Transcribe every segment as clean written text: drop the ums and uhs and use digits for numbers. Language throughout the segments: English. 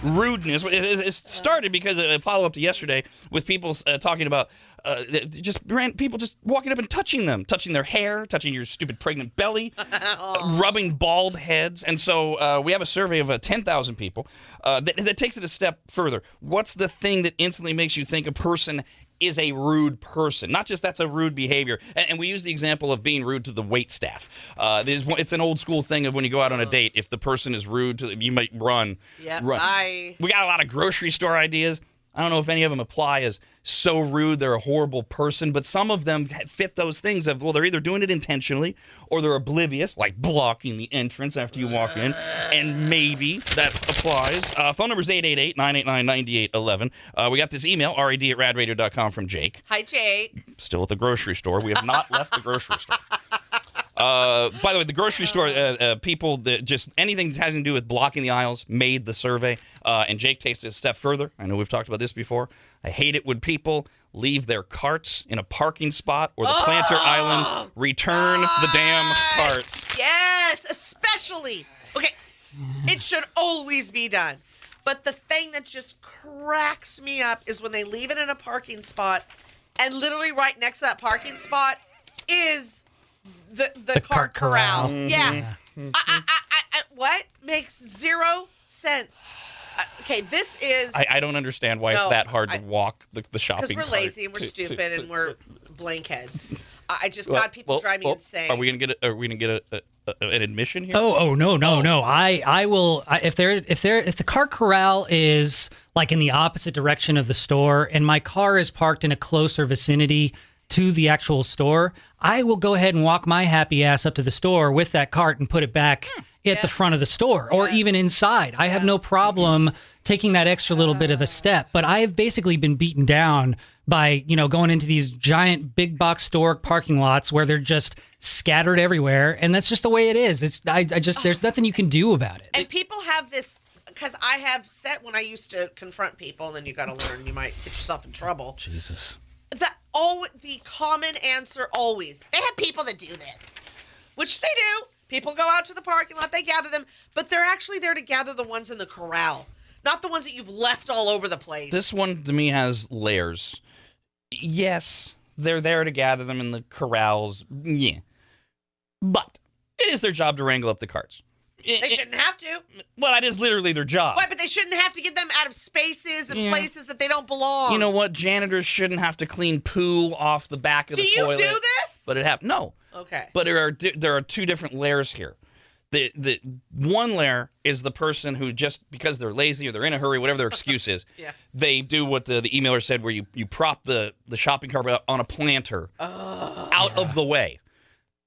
rudeness. It started because a follow-up to yesterday with people talking about people just walking up and touching their hair, touching your stupid pregnant belly, rubbing bald heads. And so we have a survey of 10,000 people that takes it a step further. What's the thing that instantly makes you think a person is a rude person? Not just that's a rude behavior. And we use the example of being rude to the wait staff. It's an old school thing of when you go out on a date, if the person is rude, you might run. Yeah, run. We got a lot of grocery store ideas. I don't know if any of them apply as so rude they're a horrible person, but some of them fit those things of, well, they're either doing it intentionally or they're oblivious, like blocking the entrance after you walk in, and maybe that applies. Phone number is 888-989-9811. We got this email, rad@radradio.com from Jake. Hi, Jake. Still at the grocery store. We have not left the grocery store. By the way, the grocery store, people that just anything that has to do with blocking the aisles made the survey, and Jake takes it a step further. I know we've talked about this before. I hate it when people leave their carts in a parking spot or the planter island. Return the damn carts. Yes, especially. Okay, it should always be done. But the thing that just cracks me up is when they leave it in a parking spot, and literally right next to that parking spot is the cart corral. Mm-hmm. Yeah. What makes zero sense? Okay, this is... I don't understand why it's that hard to walk the shopping because we're cart lazy and we're stupid and we're blank heads. God, people drive me insane. Are we gonna get an admission here? No. I will. If the cart corral is like in the opposite direction of the store, and my car is parked in a closer vicinity to the actual store, I will go ahead and walk my happy ass up to the store with that cart and put it back at the front of the store or even inside. I have no problem taking that extra little bit of a step, but I have basically been beaten down by, going into these giant big box store parking lots where they're just scattered everywhere. And that's just the way it is. There's nothing you can do about it. And people have this, because I have said when I used to confront people, and then you got to learn, you might get yourself in trouble. Jesus. The common answer always, they have people that do this, which they do. People go out to the parking lot, they gather them, but they're actually there to gather the ones in the corral, not the ones that you've left all over the place. This one, to me, has layers. Yes, they're there to gather them in the corrals. Yeah. But it is their job to wrangle up the carts. They shouldn't have to. Well, that is literally their job. Why? But they shouldn't have to get them out of spaces and places that they don't belong. You know what? Janitors shouldn't have to clean poo off the back of the toilet. Do you do this? But it happened. No. Okay. But there are two different layers here. The one layer is the person who just because they're lazy or they're in a hurry, whatever their excuse is, they do what the emailer said, where you prop the shopping cart on a planter out of the way.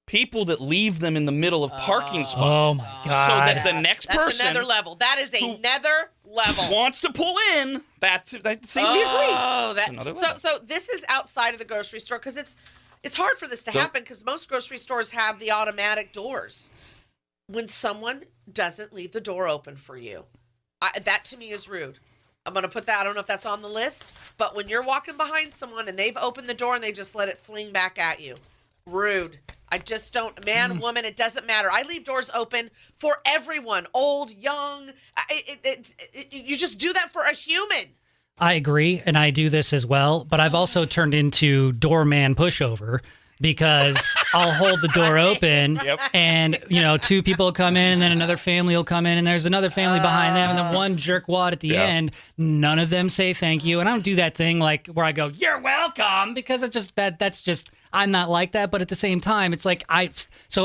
People that leave them in the middle of parking spots. Oh my God. So that the next person. That's another level. That is another level. Wants to pull in. See, we agree. So this is outside of the grocery store because it's hard for this to happen because most grocery stores have the automatic doors. When someone doesn't leave the door open for you, that to me is rude. I'm going to put that, I don't know if that's on the list, but when you're walking behind someone and they've opened the door and they just let it fling back at you, rude. I just don't, man, woman, it doesn't matter. I leave doors open for everyone, old, young. You just do that for a human. I agree, and I do this as well, but I've also turned into doorman pushover because I'll hold the door open and, two people will come in and then another family will come in and there's another family behind them and then one jerkwad at the end. None of them say thank you. And I don't do that thing like where I go, you're welcome, because it's just that's just, I'm not like that. But at the same time, it's like I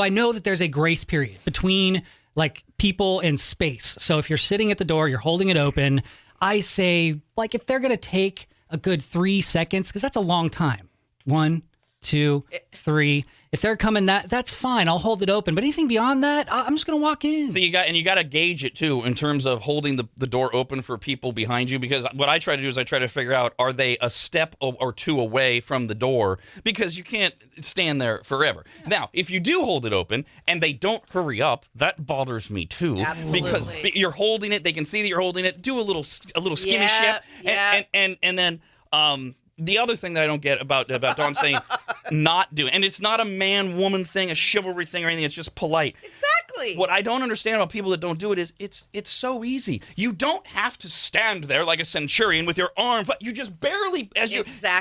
know that there's a grace period between like people and space. So if you're sitting at the door, you're holding it open, I say, like, if they're going to take a good 3 seconds, because that's a long time. 1, 2, 3. If they're coming, that's fine. I'll hold it open. But anything beyond that, I'm just gonna walk in. So you got to gauge it too in terms of holding the door open for people behind you. Because what I try to do is I try to figure out, are they a step or two away from the door? Because you can't stand there forever. Yeah. Now, if you do hold it open and they don't hurry up, that bothers me too. Absolutely. Because you're holding it, they can see that you're holding it. Do a little skinny ship, and then. The other thing that I don't get about Dawn saying not doing, and it's not a man-woman thing, a chivalry thing or anything, it's just polite. Exactly. Exactly. What I don't understand about people that don't do it is it's so easy. You don't have to stand there like a centurion with your arm. You just barely,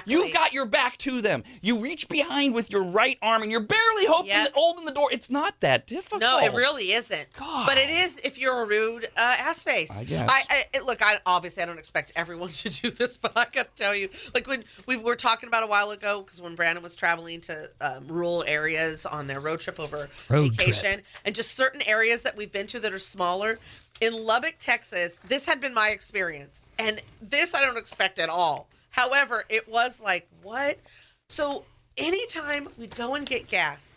you've got your back to them. You reach behind with your right arm and you're barely holding the door. It's not that difficult. No, it really isn't. God. But it is if you're a rude ass face. I guess. Look, obviously I don't expect everyone to do this, but I got to tell you, like when we were talking about a while ago, because when Brandon was traveling to rural areas on their road trip over vacation, and just certain areas that we've been to that are smaller. In Lubbock, Texas, this had been my experience, and this I don't expect at all. However, it was like, what? So anytime we'd go and get gas,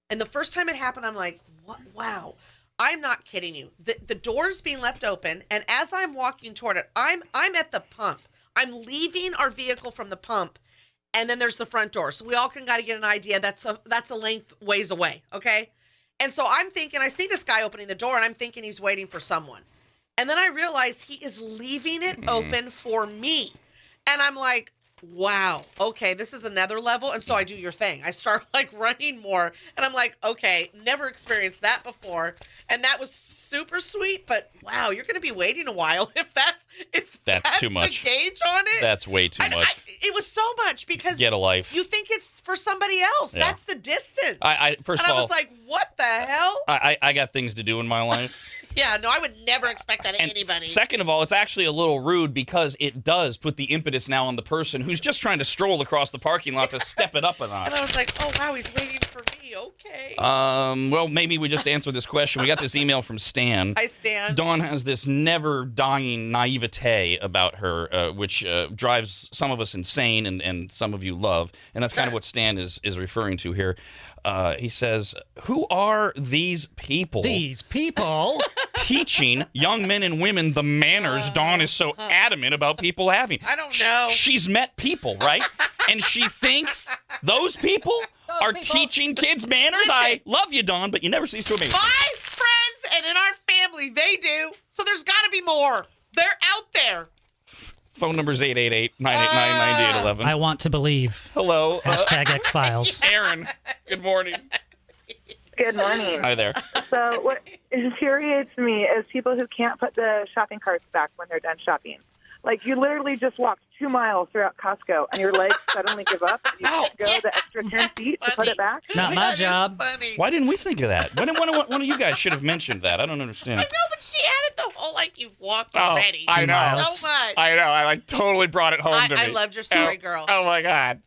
and the first time it happened, I'm like, what? Wow. I'm not kidding you. The door's being left open, and as I'm walking toward it, I'm at the pump. I'm leaving our vehicle from the pump, and then there's the front door. So we all can got to get an idea. That's a length ways away, okay? And so I'm thinking, I see this guy opening the door, and I'm thinking he's waiting for someone. And then I realize he is leaving it open for me. And I'm like, wow, okay, this is another level. And so I do your thing. I start like running more. And I'm like, okay, never experienced that before. And that was super sweet. But wow, you're going to be waiting a while if that's too much. The gauge on it. That's way too much. It was so much because get a life. You think it's for somebody else. Yeah. That's the distance. First of all, I was like, what the hell? I got things to do in my life. Yeah, no, I would never expect that of anybody. Second of all, it's actually a little rude because it does put the impetus now on the person who's just trying to stroll across the parking lot to step it up a notch. And I was like, oh, wow, he's waiting for me. Okay. Well, maybe we just answered this question. We got this email from Stan. Hi, Stan. Dawn has this never-dying naivete about her, which drives some of us insane and some of you love. And that's kind of what Stan is referring to here. He says, who are these people? These people? Teaching young men and women the manners Dawn is so adamant about people having. I don't know. She's met people, right? And she thinks those people are teaching kids manners. Listen, I love you, Dawn, but you never cease to amaze me. My friends and in our family, they do. So there's got to be more. They're out there. Phone number is 888-989-9811. I want to believe. Hello. Hashtag X-Files. Aaron, good morning. Good morning. Hi there. So what infuriates me is people who can't put the shopping carts back when they're done shopping. Like, you literally just walked 2 miles throughout Costco, and your legs suddenly give up, and you have to go the extra 10 feet to put it back. Not my job. Why didn't we think of that? One of you guys should have mentioned that. I don't understand. I know, but she added the whole, like, you've walked already. I know. So much. I know. I totally brought it home to me. I loved your story, girl. Oh, my God.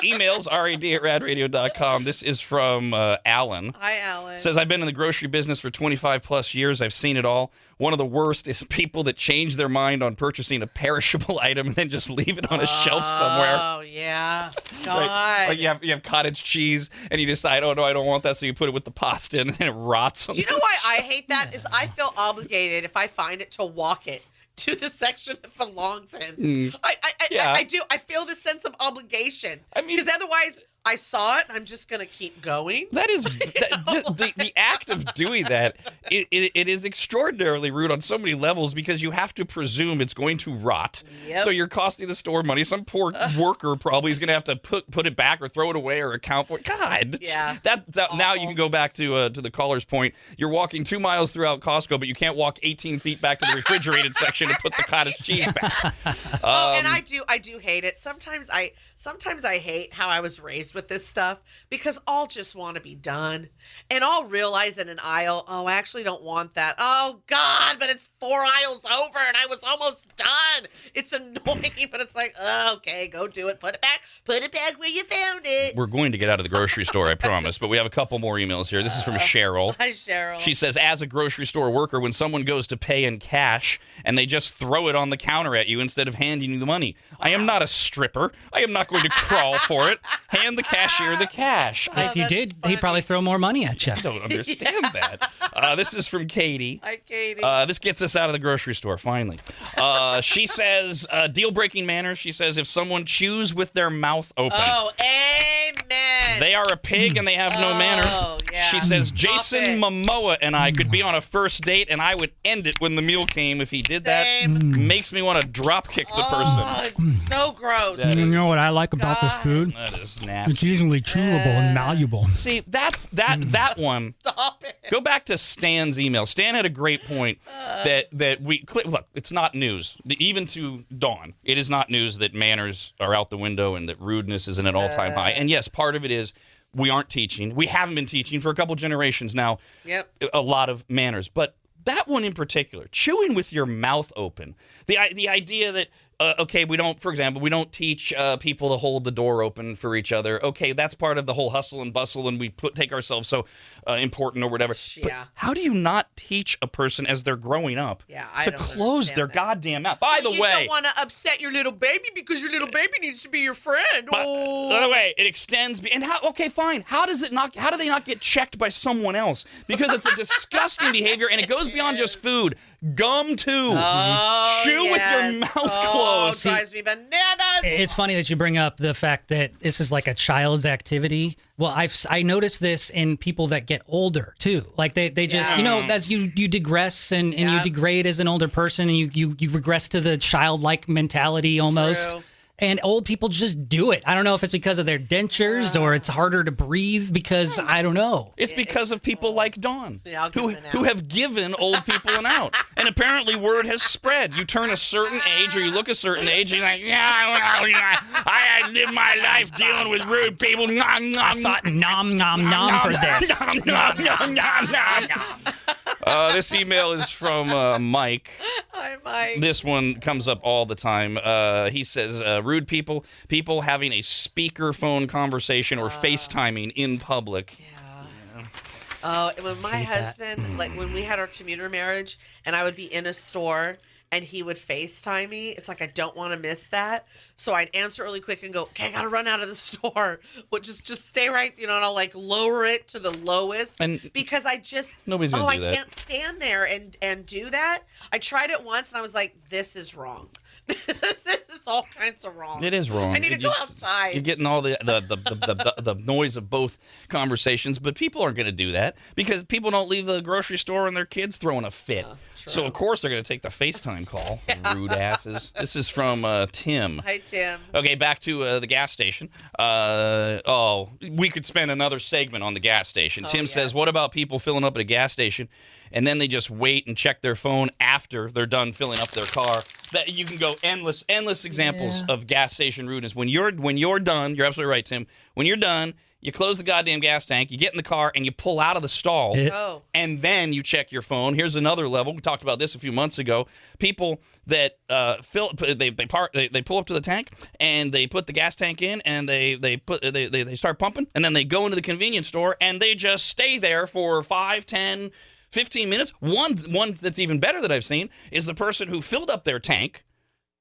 Emails, rad@radradio.com. This is from Alan. Hi, Alan. Says, I've been in the grocery business for 25 plus years. I've seen it all. One of the worst is people that change their mind on purchasing a perishable item and then just leave it on a shelf somewhere. Oh, yeah. God. Right? Like you have cottage cheese and you decide, oh, no, I don't want that, so you put it with the pasta and then it rots. Do you know why I hate that? Is I feel obligated if I find it to walk it to the section it belongs in. I do. I feel this sense of obligation. I mean, because otherwise I saw it and I'm just going to keep going. That is the act of doing that. It is extraordinarily rude on so many levels because you have to presume it's going to rot. Yep. So you're costing the store money. Some poor worker probably is going to have to put it back or throw it away or account for it. God. Yeah. That now you can go back to the caller's point. You're walking 2 miles throughout Costco, but you can't walk 18 feet back to the refrigerated section to put the cottage cheese back. And I do hate it. Sometimes I hate how I was raised with this stuff because I'll just want to be done. And I'll realize in an aisle, oh, I actually don't want that. Oh, God, but it's 4 aisles over and I was almost done. It's annoying, but it's like, oh, okay, go do it. Put it back where you found it. We're going to get out of the grocery store, I promise. But we have a couple more emails here. This is from Cheryl. Hi, Cheryl. She says, as a grocery store worker, when someone goes to pay in cash and they just throw it on the counter at you instead of handing you the money. I am not a stripper. I am not going to crawl for it. Hand the cashier the cash. If you did, he'd probably throw more money at you. I don't understand that. This This is from Katie. Hi, Katie. This gets us out of the grocery store, finally. She says, deal-breaking manners. She says, if someone chews with their mouth open. Oh, amen. They are a pig and they have no manners. Yeah. She says, Jason Momoa and I could be on a first date and I would end it when the meal came. If he did that, makes me want to drop kick the person. Oh, it's so gross. You know what I like about this food? That is nasty. It's easily chewable and malleable. See, that one. Stop it. Go back to Stan's email. Stan had a great point that we look. It's not news, even to Dawn. It is not news that manners are out the window and that rudeness is at an all-time high. And yes, part of it is we aren't teaching. We haven't been teaching for a couple generations now. Yep. A lot of manners, but that one in particular, chewing with your mouth open. The idea that. Okay, we don't teach people to hold the door open for each other. Okay, that's part of the whole hustle and bustle, and we take ourselves so important or whatever. Yeah. But how do you not teach a person as they're growing up I to don't close their understand that. goddamn mouth? By the You way, don't want to upset your little baby because your little baby needs to be your friend. by the way, it extends. And how? Okay, fine. How do they not get checked by someone else? Because it's a disgusting behavior, and it goes beyond just food. Gum too. Oh, Chew with yes. your mouth Oh, closed. it drives me bananas. It's funny that you bring up the fact that this is like a child's activity. Well, I noticed this in people that get older too. Like they just as you digress and you degrade as an older person and you regress to the childlike mentality almost. True. And old people just do it. I don't know if it's because of their dentures or it's harder to breathe because I don't know. It's because of people like Dawn, Yeah, I'll give him an out. who have given old people an out. And apparently word has spread. You turn a certain age or you look a certain age and you're like, I lived my life dealing with rude people. I thought nom nom nom for this. This email is from Mike. Hi, Mike. This one comes up all the time. He says, rude people having a speakerphone conversation or FaceTiming in public. Oh, and when my husband, like when we had our commuter marriage and I would be in a store and he would FaceTime me, it's like I don't want to miss that. So I'd answer really quick and go, okay, I got to run out of the store. Well, just stay right, and I'll like lower it to the lowest because nobody's gonna do that. I can't stand there and do that. I tried it once and I was like, this is wrong. This is all kinds of wrong. It is wrong. I need to go outside. You're getting all the noise of both conversations, but people aren't going to do that because people don't leave the grocery store and their kids throwing a fit. So of course they're going to take the FaceTime call. Rude asses. This is from Tim. Hi, Tim. Okay, back to the gas station. We could spend another segment on the gas station. Tim says, what about people filling up at a gas station and then they just wait and check their phone after they're done filling up their car? That you can go endless examples of gas station rudeness. When you're done, you're absolutely right, Tim. When you're done, you close the goddamn gas tank, you get in the car, and you pull out of the stall, and then you check your phone. Here's another level. We talked about this a few months ago. People that they pull up to the tank, and they put the gas tank in, and they start pumping, and then they go into the convenience store, and they just stay there for 5, 10, 15 minutes. One that's even better that I've seen is the person who filled up their tank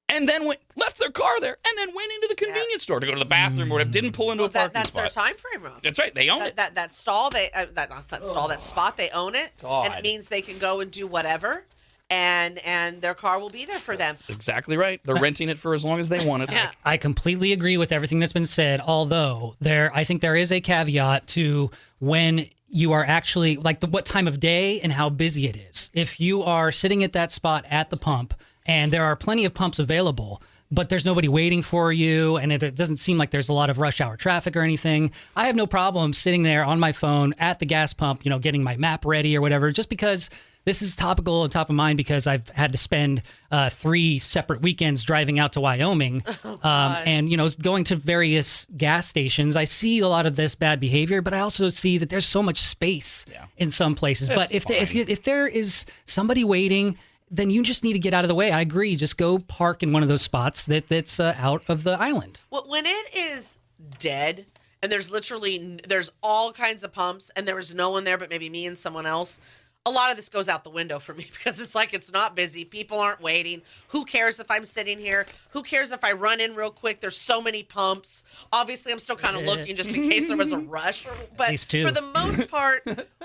and then left their car there and then went into the convenience store to go to the bathroom or whatever. Didn't pull into a parking that's spot. That's their time frame, Rob. That's right. They own it. That stall, that spot, they own it. God. And it means they can go and do whatever. And their car will be there for them. That's exactly right. They're renting it for as long as they want it. Yeah. I completely agree with everything that's been said, although I think there is a caveat to when you are actually, like what time of day and how busy it is. If you are sitting at that spot at the pump and there are plenty of pumps available, but there's nobody waiting for you, and it doesn't seem like there's a lot of rush hour traffic or anything, I have no problem sitting there on my phone at the gas pump, getting my map ready or whatever, just because this is topical and top of mind because I've had to spend 3 separate weekends driving out to Wyoming and, going to various gas stations. I see a lot of this bad behavior, but I also see that there's so much space in some places. But if there is somebody waiting, then you just need to get out of the way. I agree. Just go park in one of those spots that's out of the island. Well, when it is dead and there's all kinds of pumps and there was no one there but maybe me and someone else, a lot of this goes out the window for me because it's like it's not busy. People aren't waiting. Who cares if I'm sitting here? Who cares if I run in real quick? There's so many pumps. Obviously, I'm still kind of looking just in case there was a rush. But for the most part,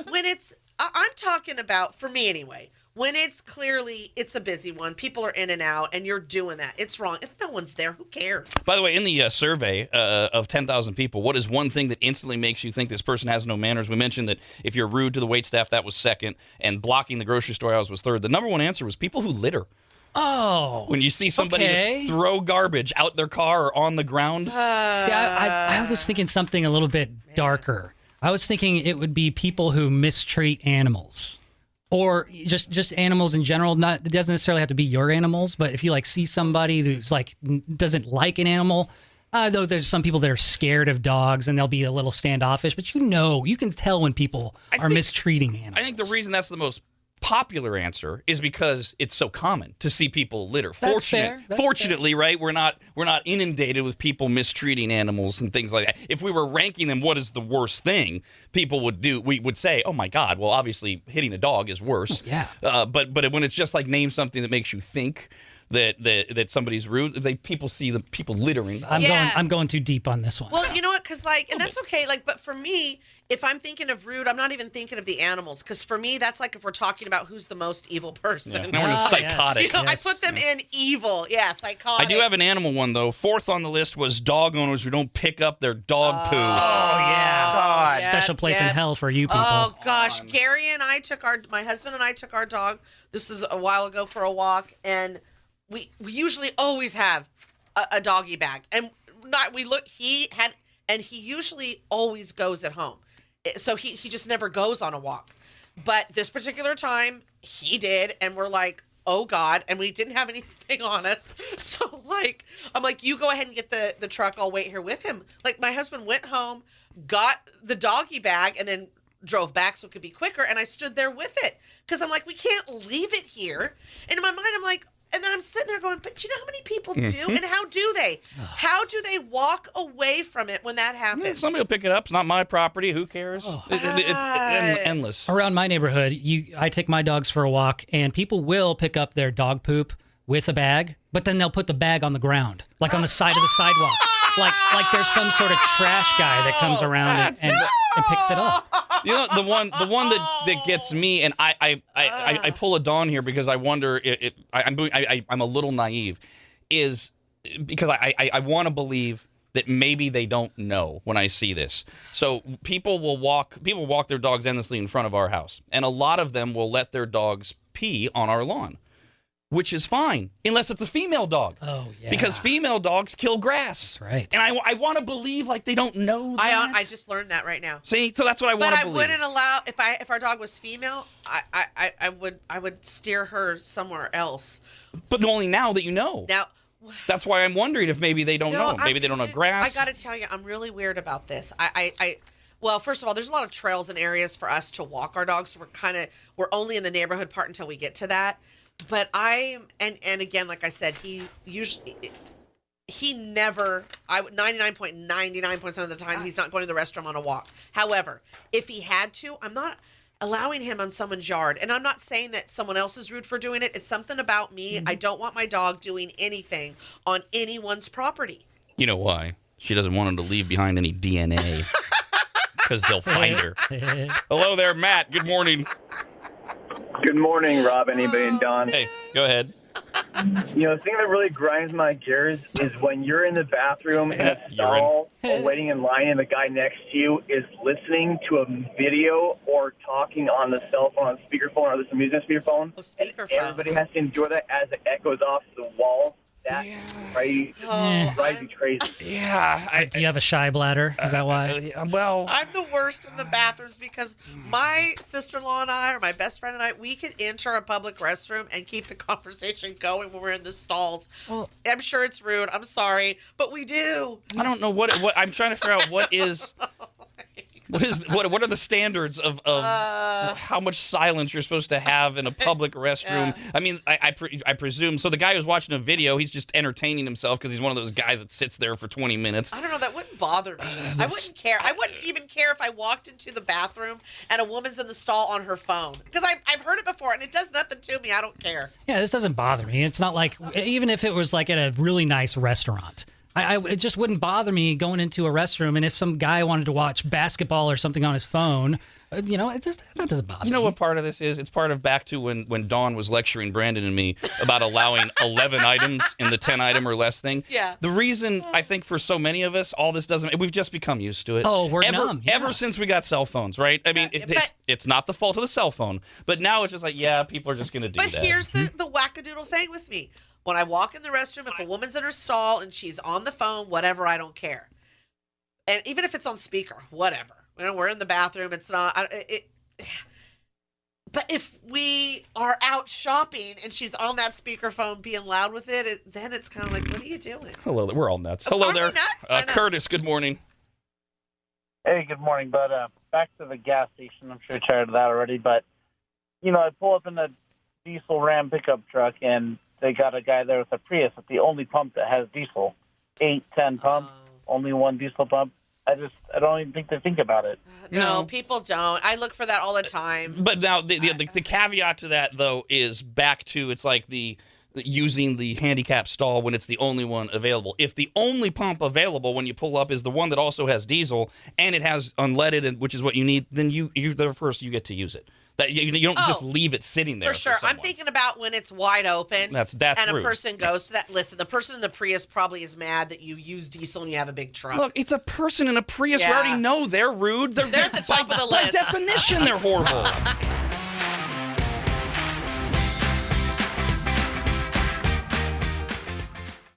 when it's I'm talking about, for me anyway, when it's clearly, it's a busy one, people are in and out, and you're doing that. It's wrong. If no one's there, who cares? By the way, in the survey of 10,000 people, what is one thing that instantly makes you think this person has no manners? We mentioned that if you're rude to the waitstaff, that was second, and blocking the grocery store aisles was third. The number one answer was people who litter. Oh. When you see somebody just throw garbage out their car or on the ground. See, I was thinking something a little bit darker. I was thinking it would be people who mistreat animals. Or just animals in general. It doesn't necessarily have to be your animals, but if you like see somebody who's like doesn't like an animal, though there's some people that are scared of dogs and they'll be a little standoffish, but you can tell when people are mistreating animals. I think the reason that's the most popular answer is because it's so common to see people litter. Fortunately, right? We're not inundated with people mistreating animals and things like that. If we were ranking them, what is the worst thing people would do? We would say, oh my God, well, obviously hitting a dog is worse. Yeah. But when it's just like name something that makes you think that somebody's rude, people see the people littering. I'm going too deep on this one. Well, you know what? Because and that's okay. But for me, if I'm thinking of rude, I'm not even thinking of the animals. Because for me, that's like if we're talking about who's the most evil person. Yeah. Now we're psychotic. Yes. I put them in evil. Yeah, psychotic. I do have an animal one though. Fourth on the list was dog owners who don't pick up their dog poo. Oh yeah. God. Special place in hell for you people. Oh gosh, Gary and I my husband and I took our dog. This is a while ago for a walk, and we usually always have a doggy bag, and he usually always goes at home, so he just never goes on a walk. But this particular time he did, and we're like, oh God, and we didn't have anything on us, so I'm like, you go ahead and get the truck, I'll wait here with him. Like, my husband went home, got the doggy bag, and then drove back so it could be quicker, and I stood there with it because I'm like, we can't leave it here. And in my mind I'm like, and then I'm sitting there going, but you know how many people do? And how do they? How do they walk away from it when that happens? Somebody will pick it up. It's not my property. Who cares? It's endless. Around my neighborhood, I take my dogs for a walk, and people will pick up their dog poop with a bag, but then they'll put the bag on the ground, like on the side of the sidewalk. Like there's some sort of trash guy that comes around and picks it up. You know, the one that gets me, and I pull a Dawn here because I wonder I'm a little naive, is because I want to believe that maybe they don't know when I see this. So people walk their dogs endlessly in front of our house, and a lot of them will let their dogs pee on our lawn, which is fine, unless it's a female dog. Oh, yeah. Because female dogs kill grass. That's right. And I want to believe like they don't know that. I just learned that right now. See, so that's what I want to believe. But I wouldn't allow, if our dog was female, I would steer her somewhere else. But only now that you know. Now, that's why I'm wondering if maybe they don't know. Maybe they don't know grass. I got to tell you, I'm really weird about this. Well, first of all, there's a lot of trails and areas for us to walk our dogs. So we're only in the neighborhood part until we get to that. But and again, like I said, he never, 99.99% of the time, he's not going to the restroom on a walk. However, if he had to, I'm not allowing him on someone's yard. And I'm not saying that someone else is rude for doing it. It's something about me. Mm-hmm. I don't want my dog doing anything on anyone's property. You know why? She doesn't want him to leave behind any DNA. Because they'll find her. Hello there, Matt. Good morning. Good morning, Rob, anybody, and Don. Hey, go ahead. You know, the thing that really grinds my gears is when you're in the bathroom in a stall or waiting in line and the guy next to you is listening to a video or talking on the cell phone, on speakerphone, or listening to music on speakerphone. Oh, speakerphone. Everybody has to enjoy that as it echoes off the wall. That drives you crazy. Yeah. Do you have a shy bladder? Is that why? Well, I'm the worst in the bathrooms because my sister-in-law and I, or my best friend and I, we can enter a public restroom and keep the conversation going when we're in the stalls. Well, I'm sure it's rude. I'm sorry, but we do. I don't know what I'm trying to figure out what are the standards of how much silence you're supposed to have in a public restroom? Yeah. I mean, I presume. So the guy who's watching a video, he's just entertaining himself because he's one of those guys that sits there for 20 minutes. I don't know. That wouldn't bother me. I wouldn't care. I wouldn't even care if I walked into the bathroom and a woman's in the stall on her phone. Because I've heard it before and it does nothing to me. I don't care. Yeah, this doesn't bother me. It's not like, even if it was like at a really nice restaurant. It just wouldn't bother me going into a restroom, and if some guy wanted to watch basketball or something on his phone, that doesn't bother me. You know what part of this is? It's part of back to when Dawn was lecturing Brandon and me about allowing 11 items in the 10 item or less thing. Yeah. The reason I think for so many of us, all this doesn't, we've just become used to it. Oh, we're numb. Yeah. Ever since we got cell phones, right? I mean, it's not the fault of the cell phone, but now it's just like, yeah, people are just going to do that. But here's the wackadoodle thing with me. When I walk in the restroom, if a woman's in her stall and she's on the phone, whatever, I don't care. And even if it's on speaker, whatever. We're in the bathroom. It's not. But if we are out shopping and she's on that speakerphone being loud with it, then it's kind of like, what are you doing? Hello, we're all nuts. Hello there. Curtis, good morning. Hey, good morning, bud. Back to the gas station. I'm sure you're tired of that already. But, I pull up in a diesel Ram pickup truck, and they got a guy there with a Prius at the only pump that has diesel. 8, 10 pumps, only one diesel pump. I don't even think they think about it. No, people don't. I look for that all the time. But now the caveat to that, though, is back to it's like using the handicap stall when it's the only one available. If the only pump available when you pull up is the one that also has diesel and it has unleaded, which is what you need, then you're the first you get to use it. That you don't just leave it sitting there. For sure. I'm thinking about when it's wide open. That's and rude. A person goes to that. Listen, the person in the Prius probably is mad that you use diesel and you have a big truck. Look, it's a person in a Prius. Yeah. We already know they're rude. They're at the top of the list. By definition, they're horrible.